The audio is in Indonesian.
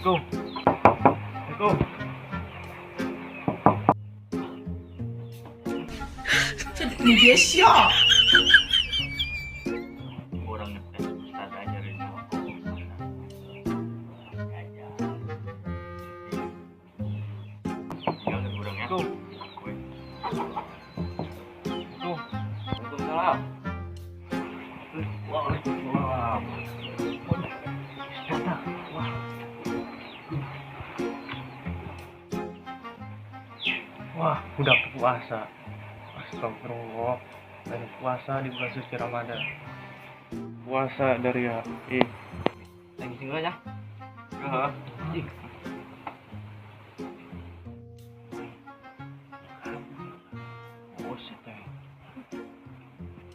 Assalamualaikum.你别笑。 Kurang ngetes Ustaz ajarin sama ya udah kurang ya. Waalaikumsalam. Waalaikumsalam. Wah, udah puasa. Astagfirullah. Dan puasa di bulan suci Ramadan. Puasa dari ya. Lagi single ya? Heeh.